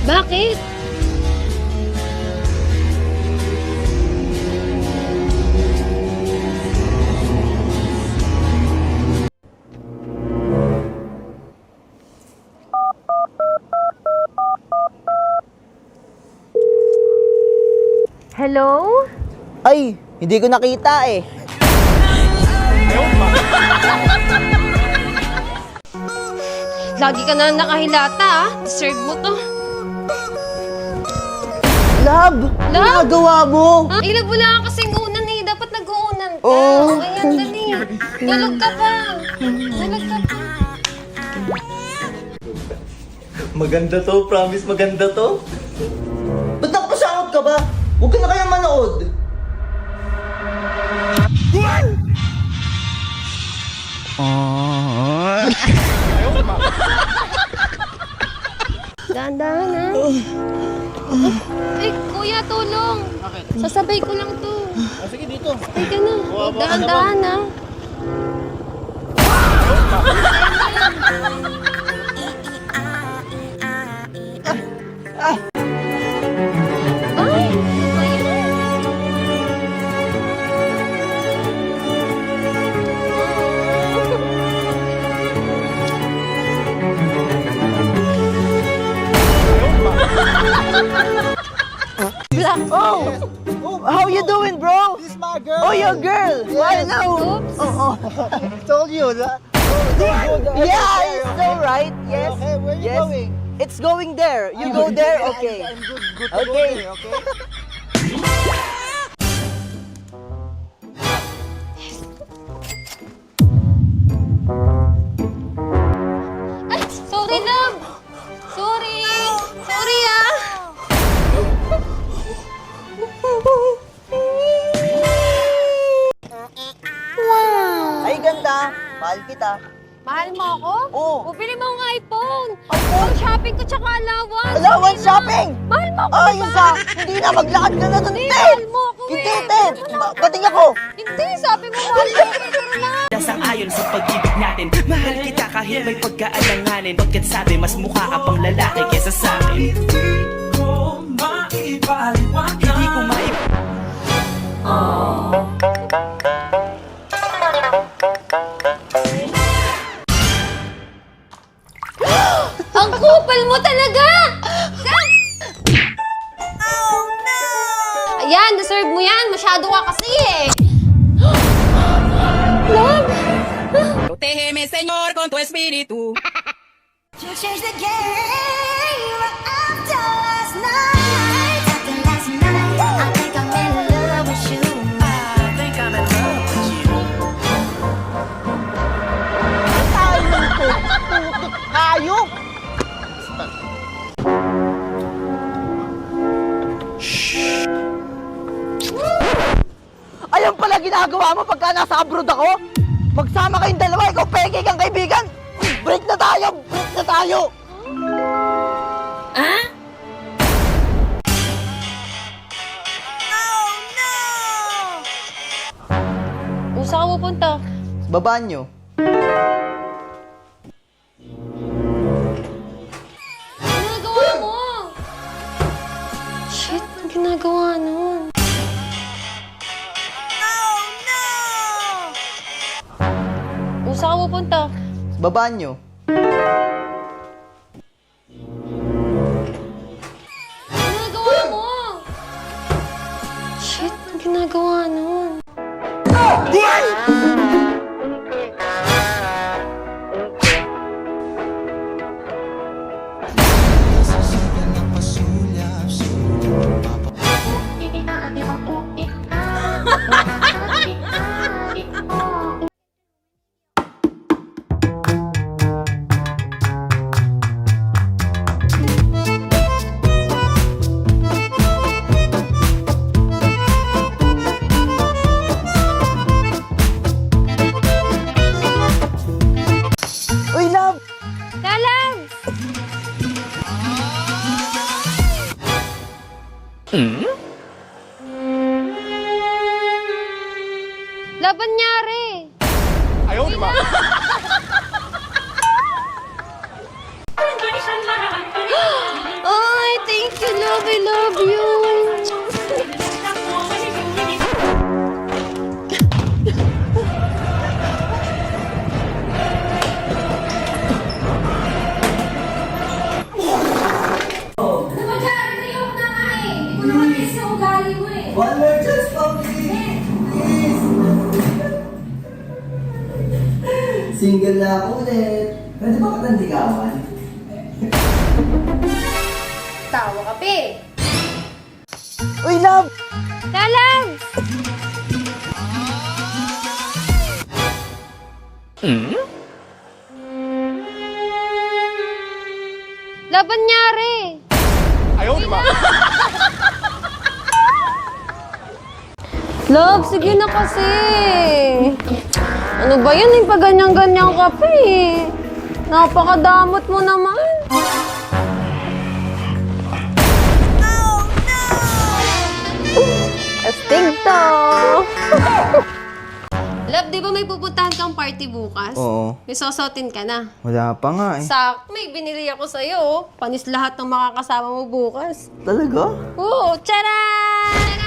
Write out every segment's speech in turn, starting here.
Bakit? Hello? Ay, hindi ko nakita eh. Lagi ka na nakahilata ah. Deserve mo to. Love, nagawa mo. Ah, ilag wala ka kasing unan eh. Dapat nag-uunan ka. Oo. Ayan, dali. Tulog ka pa. Tulog ka pa. Maganda to, promise maganda to. Ba't nakapasangot ka ba? Huwag ka na kaya manood. Dahan-dahan ah. Ay, kuya, tulong. Sasabay ko lang to. Sige dito. Ay ka na. Dahan-dahan ah. Ay, ano ba yan? Oh, how you doing, bro? This is my girl. Oh, your girl. I know. Oops. I told you. Yeah, it's all right. Yes. Okay, where you Yes. going? It's going there. You go there, okay. I'm good to go Okay. there, okay? Ay, sorry love. Sorry. Sorry ah. Ay, ganda. Mahal kita. Mahal mo ako? Oo. Bumili mo ang iPhone. Ang shopping ko tsaka allowance. Allowance Hindi na. shopping. Mahal mo ako, Ay, diba? isa. Hindi na, maglakad ka na dun, Hindi, te. mahal mo ako Hindi, eh. te. Bating ako. Hindi, sabi mo mahal mo ako. Pero na. Sang-ayon sa pag-ibig natin. Mahal kita kahit may pagkaalanganin. Pagkat sabi mas mukha ka pang lalaki kesa sa akin. Hindi ko maipaliwanag. Ang kupal mo talaga! Oh, no. Ayan, deserve mo yan. Masyado ka kasi eh. Love! Protégeme, Señor, con tu espíritu. You changed the game after last night. After last night, I think I'm in love with you. I think I'm in love with you. Hayop. Ayan pala ginagawa mo pagka nasa abroad ako? Magsama kayong dalawa, ikaw peke kang kaibigan. Break na tayo! Break na tayo! O, saan ka pupunta? Babaan nyo. Ginagawa mo? Shit, ang ginagawa nun? O, saan ka pupunta? Babaan nyo. Ginagawa mo? Shit, ang ginagawa nun? Uy, love! Lalang! Laban nyari! Ayaw, di ba? Ay, Single na ako ulit. Pwede ba kitang ligawan? Tawa ka, pe. Uy, love! Lalag! Laban nyari. Love, sige na kasi. Ano ba yan? Yung pag ganyan-ganyan ka pa eh. Napakadamot mo naman. Astig to. Love, di ba may pupuntahan kang party bukas? Oo. May sosotin ka na. Wala pa nga eh. May binili ako sa'yo. Oh. Panis lahat ng makakasama mo bukas. Talaga? Oo, tcharan!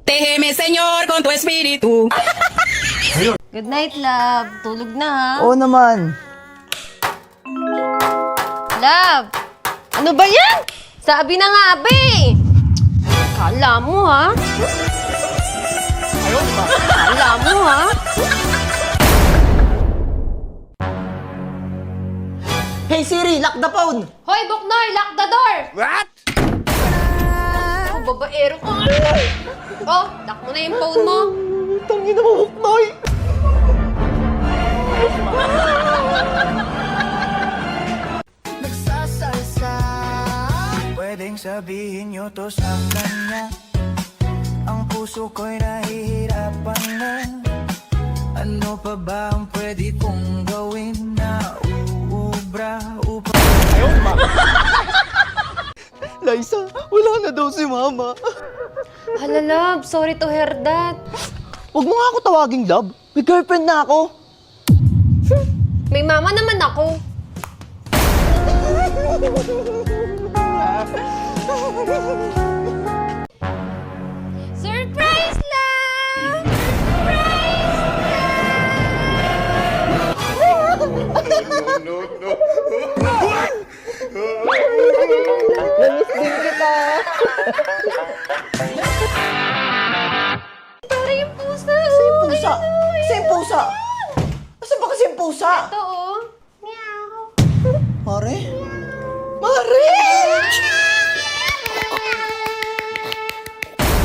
Déjeme, Señor, con tu espíritu. Good night, love. Tulog na, ha? Oo naman. Love! Ano ba yan? Sabi na nga, be! Kala mo, ha? Kala mo, ha? Hey Siri, lock the phone! Hoy, Buknoy! Lock the door! What? Oh, babaero ka. Oh, lock mo na yung phone mo. Tangina mo, Huknoy! Nagsasalsa Pwedeng sabihin nyo to sa kanya Ang puso ko'y nahihirapan na Ano pa ba ang pwede kong gawin na uubra upang Liza, wala na daw si Mama. Hala, love. Sorry to hear that. Huwag mo nga ako tawaging love. May girlfriend na ako. May mama naman ako. Surprise lang! Namiss din kita. Tara yung pusa. Pusa? Kasi yung pusa? Asan ba kasi yung pusa? Ito, oh. Meow. Mare? Mare!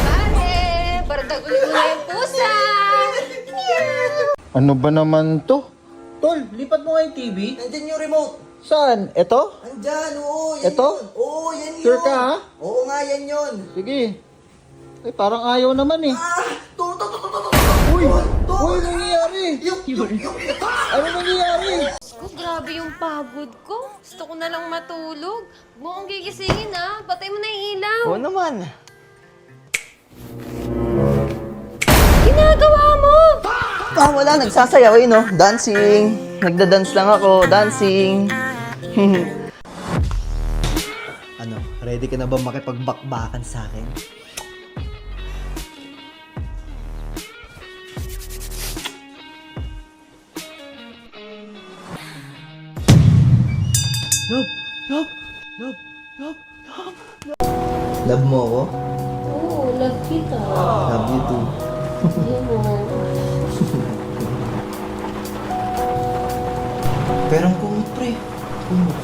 Pare, bardagulin mo na yung pusa. Ano ba naman to? Tol, lipat mo nga yung TV. Nandyan yung remote. Saan? Ito? Andyan, oo. Yan Ito? yun. Oo, yan yun. Sure ka, ha? Oo nga, yan yun. Sige. Ay, parang ayaw naman eh. Uy! Uy, nangyayari? Ano nangyayari? Ko, grabe yung pagod ko. Gusto ko na lang matulog. Huwag mo akong gigisingin, ha? Patay mo na yung ilaw. Oo naman. Ginagawa mo! Ah, wala. Nagsasayaw eh, no? Dancing. Nagda-dance lang ako. Dancing. Ano? Ready ka na ba makipagbakbakan sa akin? Love! Love! Love! Love! Love! Love mo ako? Oo, love kita. Love you too. Pero ang kumot, pre. Kumot.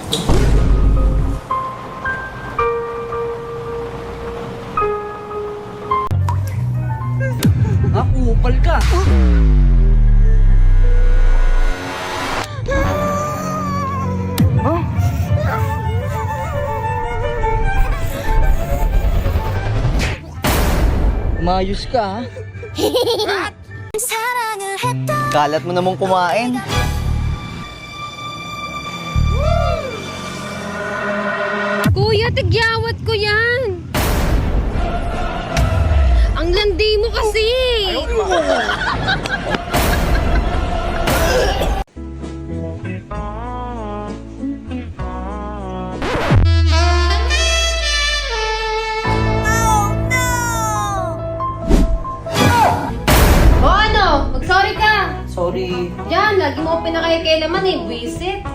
Kupal ka. Mayos ka, ha? 사랑을 했던 Kalat mo namang kumain. Kuya, tigyawat ko yan. Ang landi mo kasi. O ano? Mag-sorry ka. Sorry. Yan, lagi mo ako pinakailaman eh. Buisit.